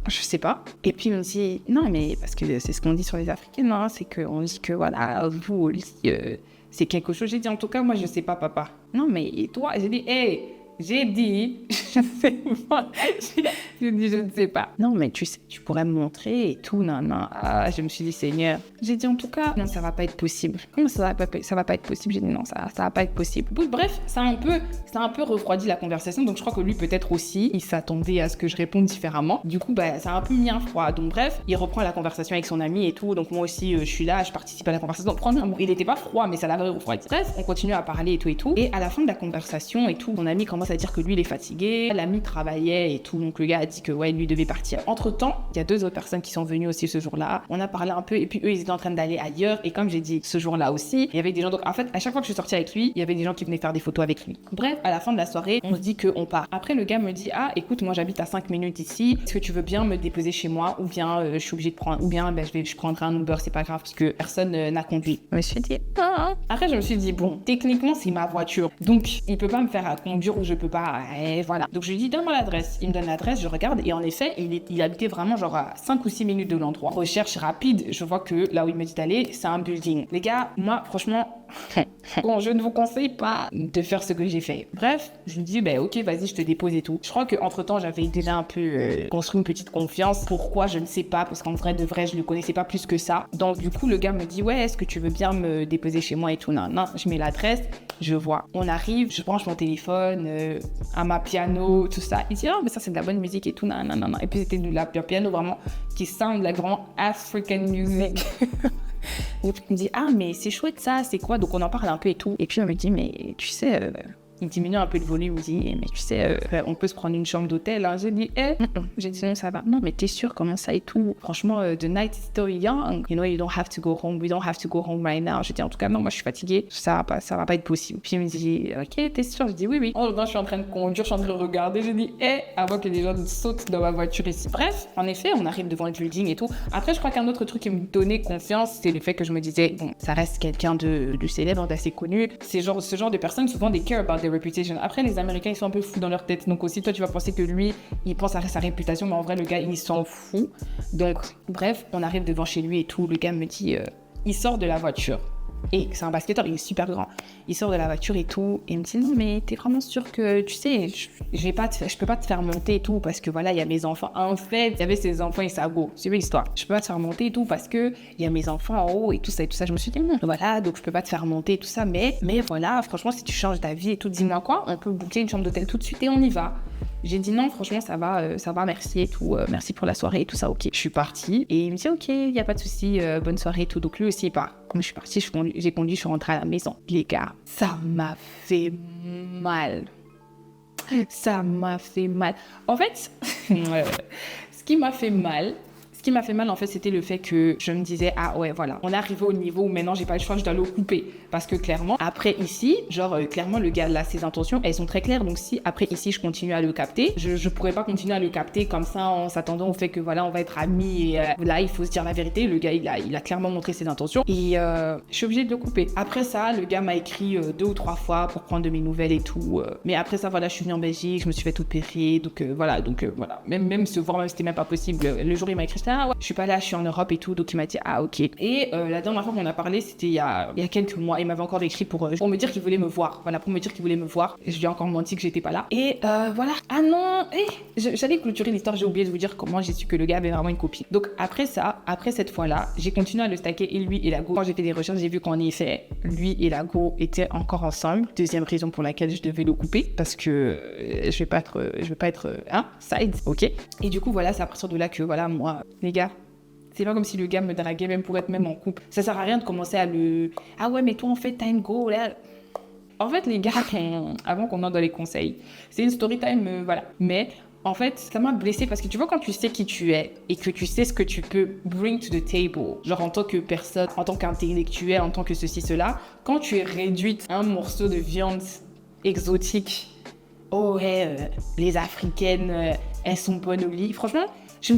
je sais pas. Et puis il me dit, non mais parce que c'est ce qu'on dit sur les Africains, hein, c'est qu'on dit que voilà, vous au lit, c'est quelque chose. J'ai dit, en tout cas, moi, je sais pas, papa. Non, mais et toi? J'ai dit, hey, j'ai dit, je ne sais pas. J'ai dit, je ne sais pas. Non, mais tu sais, tu pourrais me montrer et tout, non. Ah, je me suis dit, Seigneur. J'ai dit, en tout cas, non, ça va pas être possible. Comment ça va pas être possible? J'ai dit, non, ça va pas être possible. Bref, ça a un peu refroidi la conversation. Donc, je crois que lui, peut-être aussi, il s'attendait à ce que je réponde différemment. Du coup, ça a un peu mis un froid. Donc, bref, il reprend la conversation avec son ami et tout. Donc, moi aussi, je suis là, je participe à la conversation. Donc, franchement, il était pas froid, mais ça l'avait refroidi. Bref, on continue à parler et tout et tout. Et à la fin de la conversation et tout, mon ami commence à dire que lui, il est fatigué. L'ami travaillait et tout. Donc, le gars a dit que, ouais, lui devait partir. Entre-temps, il y a 2 autres personnes qui sont venues aussi ce jour-là. On a parlé un peu et puis eux, ils étaient en train d'aller ailleurs. Et comme j'ai dit, ce jour-là aussi, il y avait des gens. Donc, en fait, à chaque fois que je suis sortie avec lui, il y avait des gens qui venaient faire des photos avec lui. Bref, à la fin de la soirée, on se dit qu'on part. Après, le gars me dit, ah, écoute, moi, j'habite à 5 minutes ici. Est-ce que tu veux bien me déposer chez moi? Ou bien, je suis obligée de prendre, ou bien, je prendrai un Uber, c'est pas grave, parce que personne n'a conduit. Je me suis dit, ah. Après, je me suis dit, bon, techniquement, c'est ma voiture. Donc, il peut pas me faire à conduire ou je peux pas. Et voilà. Donc, je lui dis, donne-moi l'adresse. Il me donne l'adresse, je regarde. Et en effet, il habitait vraiment genre à 5 ou 6 minutes de l'endroit. Recherche rapide, je vois que là où il me dit d'aller, c'est un building. Les gars, moi, franchement, bon, je ne vous conseille pas de faire ce que j'ai fait. Bref, je lui dis, ok, vas-y, je te dépose et tout. Je crois qu'entre temps, j'avais déjà un peu construit une petite confiance. Pourquoi, je ne sais pas, parce qu'en vrai de vrai, je le connaissais pas plus que ça. Donc, du coup, le gars me dit, ouais, est-ce que tu veux bien me déposer chez moi et tout? Non, je mets l'adresse, je vois. On arrive, je branche mon téléphone, à ma piano, tout ça. Il dit, oh, mais ça, c'est de la bonne musique et tout, non. Et puis, c'était de la piano vraiment qui sound like vraiment African music. Et puis il me dit, ah mais c'est chouette ça, c'est quoi? Donc on en parle un peu et tout. Et puis on me dit, mais tu sais, il diminue un peu le volume, il me dit, mais tu sais, on peut se prendre une chambre d'hôtel. Hein. J'ai dit, j'ai dit, non, ça va. Non, mais t'es sûr, comment ça et tout? Franchement, the night is still young. You know, you don't have to go home. We don't have to go home right now. J'ai dit, en tout cas, non, moi, je suis fatiguée. Ça va pas être possible. Puis il me dit, ok, t'es sûr? Je dis, oui. En je suis en train de conduire, je suis en train de regarder. J'ai dit, avant que les gens sautent dans ma voiture ici. Bref, en effet, on arrive devant le building et tout. Après, je crois qu'un autre truc qui me donnait confiance, c'est le fait que je me disais, bon, ça reste quelqu'un de célèbre, d'assez connu. C'est ce genre de personnes, souvent, they care about their reputation. Après, les Américains, ils sont un peu fous dans leur tête. Donc aussi, toi, tu vas penser que lui, il pense à sa réputation, mais en vrai, le gars, il s'en fout. Donc, bref, on arrive devant chez lui et tout. Le gars me dit, il sort de la voiture. Et c'est un basketteur, il est super grand. Il sort de la voiture et tout. Et il me dit, non, mais t'es vraiment sûr que, tu sais, je peux pas te faire monter et tout parce que voilà, il y a mes enfants. En fait, il y avait ses enfants et sa go. C'est l'histoire. Je peux pas te faire monter et tout parce que il y a mes enfants en haut et tout ça et tout ça. Je me suis dit, voilà, donc je peux pas te faire monter et tout ça. Mais voilà, franchement, si tu changes d'avis et tout, dis-moi quoi, on peut booker une chambre d'hôtel tout de suite et on y va. J'ai dit non, franchement, ça va, merci et tout, merci pour la soirée et tout ça, ok. Je suis partie et il me dit, ok, il y a pas de souci, bonne soirée et tout. Donc lui aussi, il part. Comme je suis partie, j'ai conduit, je suis rentrée à la maison. Les gars, ça m'a fait mal. Ça m'a fait mal. En fait, ce qui m'a fait mal, en fait, c'était le fait que je me disais, ah ouais, voilà, on est arrivé au niveau où maintenant j'ai pas le choix, je dois le couper. Parce que clairement, après ici, clairement, le gars là, ses intentions, elles sont très claires. Donc si après ici, je continue à le capter, je pourrais pas continuer à le capter comme ça en s'attendant au fait que voilà, on va être amis. Et là, il faut se dire la vérité. Le gars, il a clairement montré ses intentions. Et je suis obligée de le couper. Après ça, le gars m'a écrit 2 ou 3 fois pour prendre de mes nouvelles et tout. Mais après ça, voilà, je suis venue en Belgique, je me suis fait toute périr. Donc voilà. Même se voir, même c'était même pas possible. Le jour, il m'a écrit, ah ouais, je suis pas là, je suis en Europe et tout. Donc il m'a dit, ah ok. Et la dernière fois qu'on a parlé, c'était il y a quelques mois. Il m'avait encore écrit pour me dire qu'il voulait me voir. Voilà, pour me dire qu'il voulait me voir. Et je lui ai encore menti que j'étais pas là. Et voilà. Ah non, j'allais clôturer l'histoire, j'ai oublié de vous dire comment j'ai su que le gars avait vraiment une copine. Donc après ça, après cette fois-là, j'ai continué à le stacker et lui et la go. Quand j'ai fait des recherches, j'ai vu qu'en effet, lui et la go étaient encore ensemble. Deuxième raison pour laquelle je devais le couper parce que je vais pas être side, ok. Et du coup voilà, c'est à partir de là que voilà, moi, les gars, c'est pas comme si le gars me draguait même pour être même en couple. Ça sert à rien de commencer à ah ouais, mais toi en fait t'as une go là. En fait les gars, avant qu'on entre dans les conseils, c'est une story time, voilà. Mais en fait, ça m'a blessée parce que tu vois, quand tu sais qui tu es et que tu sais ce que tu peux bring to the table, genre en tant que personne, en tant qu'intellectuel, en tant que ceci, cela, quand tu es réduite à un morceau de viande exotique, oh ouais, les Africaines, elles sont bonnes au lit. Franchement, je me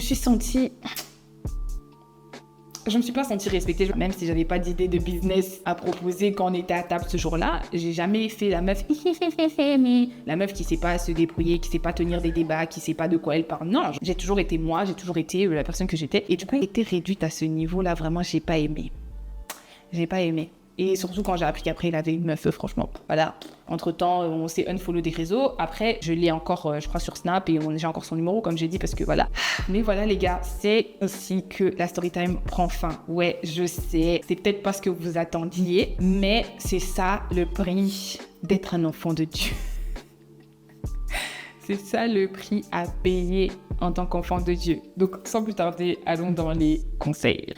suis pas sentie respectée, même si j'avais pas d'idée de business à proposer quand on était à table ce jour-là. J'ai jamais fait la meuf qui sait pas se débrouiller, qui sait pas tenir des débats, qui sait pas de quoi elle parle. Non, j'ai toujours été moi, j'ai toujours été la personne que j'étais. Et du coup, j'ai été réduite à ce niveau-là, vraiment, j'ai pas aimé. Et surtout quand j'ai appris qu'après il avait une meuf, franchement, voilà. Entre-temps, on s'est unfollow des réseaux. Après, je l'ai encore, je crois, sur Snap et j'ai encore son numéro, comme j'ai dit, parce que voilà. Mais voilà, les gars, c'est aussi que la storytime prend fin. Ouais, je sais, c'est peut-être pas ce que vous attendiez, mais c'est ça le prix d'être un enfant de Dieu. C'est ça le prix à payer en tant qu'enfant de Dieu. Donc, sans plus tarder, allons dans les conseils.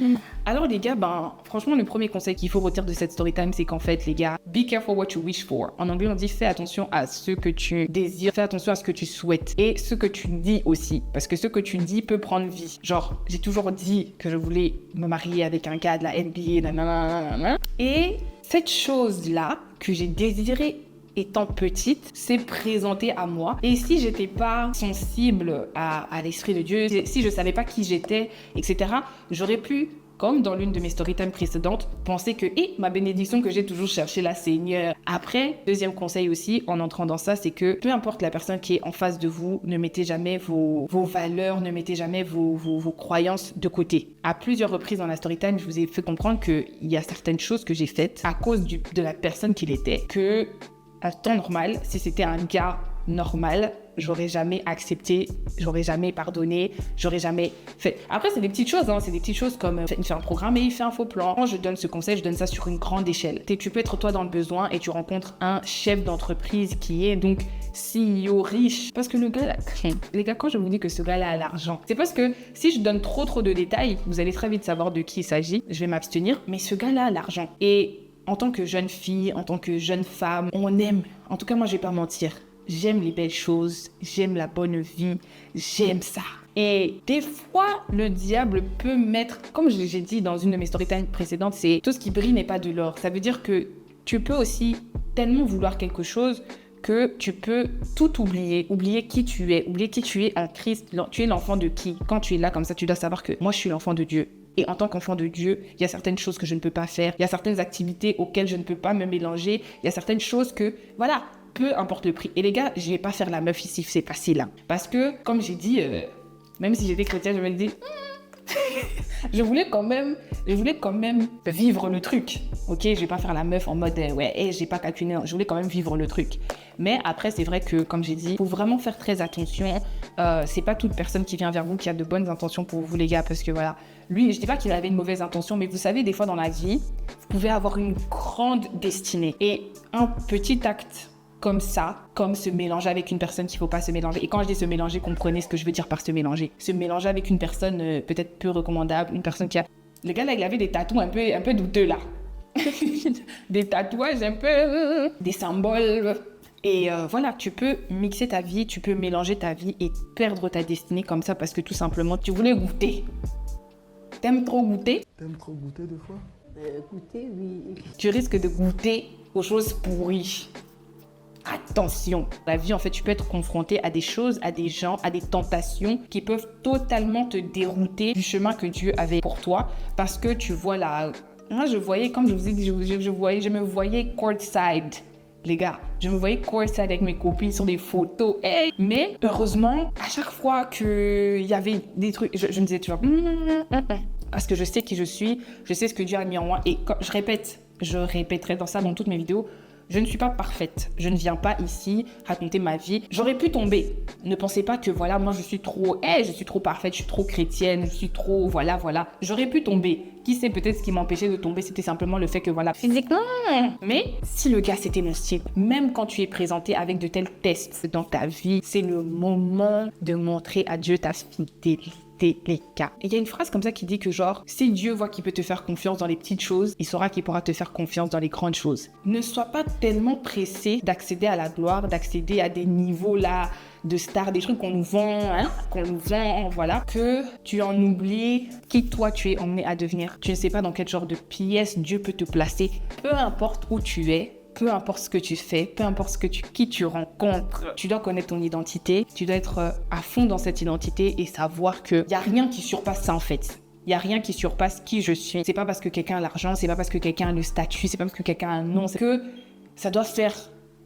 Alors, les gars, franchement, le premier conseil qu'il faut retenir de cette storytime, c'est qu'en fait, les gars, be careful what you wish for. En anglais, on dit fais attention à ce que tu désires, fais attention à ce que tu souhaites et ce que tu dis aussi. Parce que ce que tu dis peut prendre vie. Genre, j'ai toujours dit que je voulais me marier avec un gars de la NBA, nanana. Et cette chose-là que j'ai désirée étant petite, s'est présentée à moi. Et si j'étais pas sensible à l'esprit de Dieu, si je savais pas qui j'étais, etc., j'aurais pu, comme dans l'une de mes storytime précédentes, penser que ma bénédiction que j'ai toujours cherché là, Seigneur. Après, deuxième conseil aussi, en entrant dans ça, c'est que peu importe la personne qui est en face de vous, ne mettez jamais vos valeurs, ne mettez jamais vos croyances de côté. À plusieurs reprises dans la storytime, je vous ai fait comprendre qu'il y a certaines choses que j'ai faites à cause de la personne qu'il était, que à temps normal, si c'était un gars normal, j'aurais jamais accepté, j'aurais jamais pardonné, j'aurais jamais fait. Après, c'est des petites choses, c'est des petites choses comme il fait un programme et il fait un faux plan. Quand je donne ce conseil, je donne ça sur une grande échelle. Tu peux être toi dans le besoin et tu rencontres un chef d'entreprise qui est donc CEO riche. Parce que le gars là, les gars, quand je vous dis que ce gars-là a l'argent, c'est parce que si je donne trop de détails, vous allez très vite savoir de qui il s'agit. Je vais m'abstenir, mais ce gars-là a l'argent. Et en tant que jeune fille, en tant que jeune femme, on aime, en tout cas moi je vais pas mentir, j'aime les belles choses, j'aime la bonne vie, j'aime ça. Et des fois, le diable peut mettre, comme j'ai dit dans une de mes storytime précédentes, c'est tout ce qui brille n'est pas de l'or. Ça veut dire que tu peux aussi tellement vouloir quelque chose que tu peux tout oublier qui tu es en Christ, tu es l'enfant de qui? Quand tu es là comme ça, tu dois savoir que moi je suis l'enfant de Dieu. Et en tant qu'enfant de Dieu, il y a certaines choses que je ne peux pas faire, il y a certaines activités auxquelles je ne peux pas me mélanger, il y a certaines choses que, voilà, peu importe le prix. Et les gars, je vais pas faire la meuf ici, c'est facile là. Parce que, comme j'ai dit, même si j'étais chrétienne, je me dis, je voulais quand même vivre le truc. Ok, je vais pas faire la meuf en mode, j'ai pas calculé, je voulais quand même vivre le truc. Mais après, c'est vrai que, comme j'ai dit, faut vraiment faire très attention. C'est pas toute personne qui vient vers vous qui a de bonnes intentions pour vous, les gars, parce que voilà, lui, je dis pas qu'il avait une mauvaise intention, mais vous savez, des fois dans la vie, vous pouvez avoir une grande destinée. Et un petit acte comme ça, comme se mélanger avec une personne qu'il ne faut pas se mélanger. Et quand je dis se mélanger, comprenez ce que je veux dire par se mélanger. Se mélanger avec une personne peut-être peu recommandable, une personne qui a... Le gars là, il avait des tatous un peu douteux là. Des tatouages un peu... des symboles... Et voilà, tu peux mixer ta vie, tu peux mélanger ta vie et perdre ta destinée comme ça parce que tout simplement, tu voulais goûter. T'aimes trop goûter? T'aimes trop goûter des fois? Goûter, oui. Tu risques de goûter aux choses pourries. Attention, la vie, en fait, tu peux être confronté à des choses, à des gens, à des tentations qui peuvent totalement te dérouter du chemin que Dieu avait pour toi parce que tu vois là... Moi, je voyais, comme je vous ai dit, je me voyais courtside. Les gars, je me voyais courtside avec mes copines sur des photos. Hey. Mais heureusement, à chaque fois qu'il y avait des trucs, je me disais toujours... Parce que je sais qui je suis, je sais ce que Dieu a mis en moi. Et quand je répéterai dans toutes mes vidéos, je ne suis pas parfaite. Je ne viens pas ici raconter ma vie. J'aurais pu tomber. Ne pensez pas que voilà, moi je suis trop parfaite, je suis trop chrétienne, je suis trop voilà. J'aurais pu tomber. Qui sait, peut-être ce qui m'empêchait de tomber, c'était simplement le fait que voilà, physiquement. Mais si le gars c'était mon style, même quand tu es présenté avec de tels tests dans ta vie, c'est le moment de montrer à Dieu ta fidélité. Les cas. Et il y a une phrase comme ça qui dit que genre, si Dieu voit qu'il peut te faire confiance dans les petites choses, il saura qu'il pourra te faire confiance dans les grandes choses. Ne sois pas tellement pressé d'accéder à la gloire, d'accéder à des niveaux là de stars, des trucs qu'on nous vend, voilà, que tu en oublies qui toi tu es emmené à devenir. Tu ne sais pas dans quel genre de pièce Dieu peut te placer. Peu importe où tu es, peu importe ce que tu fais, peu importe qui tu rencontres, tu dois connaître ton identité, tu dois être à fond dans cette identité et savoir qu'il n'y a rien qui surpasse ça en fait. Il n'y a rien qui surpasse qui je suis. C'est pas parce que quelqu'un a l'argent, c'est pas parce que quelqu'un a le statut, c'est pas parce que quelqu'un a un nom, c'est que ça doit faire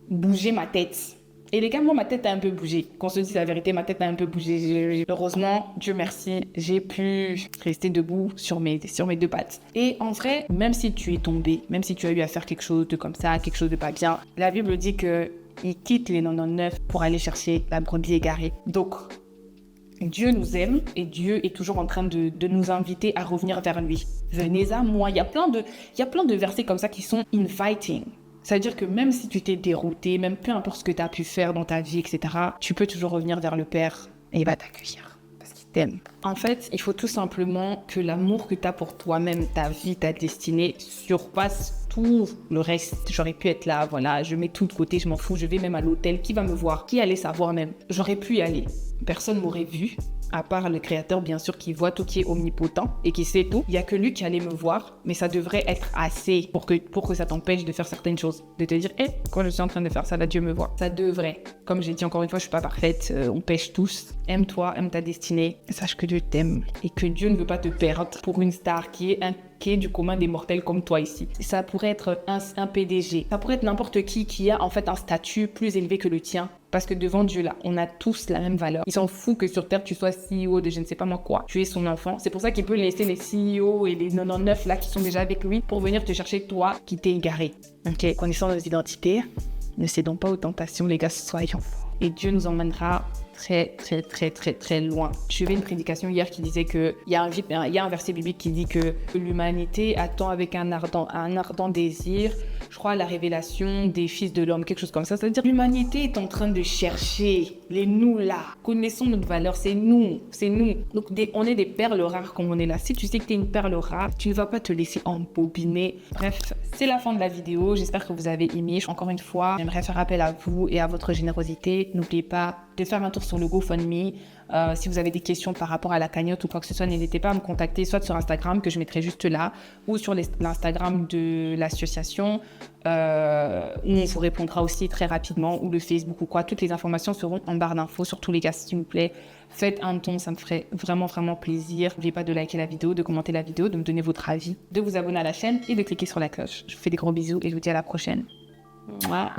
bouger ma tête. Et les gars, moi, ma tête a un peu bougé. Qu'on se dise la vérité, ma tête a un peu bougé. Heureusement, Dieu merci, j'ai pu rester debout sur mes 2 pattes. Et en vrai, même si tu es tombé, même si tu as eu à faire quelque chose de comme ça, quelque chose de pas bien, la Bible dit que il quitte les 99 pour aller chercher la brebis égarée. Donc, Dieu nous aime et Dieu est toujours en train de nous inviter à revenir vers lui. Venez à moi. Il y a plein de versets comme ça qui sont inviting. C'est-à-dire que même si tu t'es dérouté, même peu importe ce que tu as pu faire dans ta vie, etc., tu peux toujours revenir vers le Père et il va t'accueillir parce qu'il t'aime. En fait, il faut tout simplement que l'amour que tu as pour toi-même, ta vie, ta destinée, surpasse tout le reste. J'aurais pu être là, voilà, je mets tout de côté, je m'en fous, je vais même à l'hôtel. Qui va me voir? Qui allait savoir même? J'aurais pu y aller. Personne m'aurait vu, à part le Créateur, bien sûr, qui voit tout, qui est omnipotent et qui sait tout. Il n'y a que lui qui allait me voir, mais ça devrait être assez pour que ça t'empêche de faire certaines choses. De te dire, quand je suis en train de faire ça, là, Dieu me voit. Ça devrait. Comme j'ai dit encore une fois, je ne suis pas parfaite, on pêche tous. Aime-toi, aime ta destinée. Sache que Dieu t'aime et que Dieu ne veut pas te perdre pour une star qui est du commun des mortels comme toi ici. Ça pourrait être un PDG. Ça pourrait être n'importe qui a en fait un statut plus élevé que le tien. Parce que devant Dieu, là, on a tous la même valeur. Il s'en fout que sur Terre, tu sois CEO de je ne sais pas moi quoi. Tu es son enfant. C'est pour ça qu'il peut laisser les CEO et les 99 là qui sont déjà avec lui pour venir te chercher toi qui t'es égaré. Ok, connaissant nos identités, ne cédons pas aux tentations, les gars, soyons forts. Et Dieu nous emmènera très loin. J'ai vu une prédication hier qui disait que il y a un verset biblique qui dit que l'humanité attend avec un ardent désir, je crois, la révélation des fils de l'homme, quelque chose comme ça. C'est-à-dire l'humanité est en train de chercher les nous là. Connaissons notre valeur, c'est nous. Donc on est des perles rares comme on est là. Si tu sais que tu es une perle rare, tu ne vas pas te laisser embobiner. Bref, c'est la fin de la vidéo. J'espère que vous avez aimé. Encore une fois, j'aimerais faire appel à vous et à votre générosité. N'oubliez pas de faire un tour sur le GoFundMe. Si vous avez des questions par rapport à la cagnotte ou quoi que ce soit, n'hésitez pas à me contacter soit sur Instagram, que je mettrai juste là, ou sur l'Instagram de l'association, où on vous répondra aussi très rapidement, ou le Facebook ou quoi. Toutes les informations seront en barre d'infos. Surtout les gars, s'il vous plaît, faites un ton, ça me ferait vraiment plaisir. N'oubliez pas de liker la vidéo, de commenter la vidéo, de me donner votre avis, de vous abonner à la chaîne et de cliquer sur la cloche. Je vous fais des gros bisous et je vous dis à la prochaine. Mouah.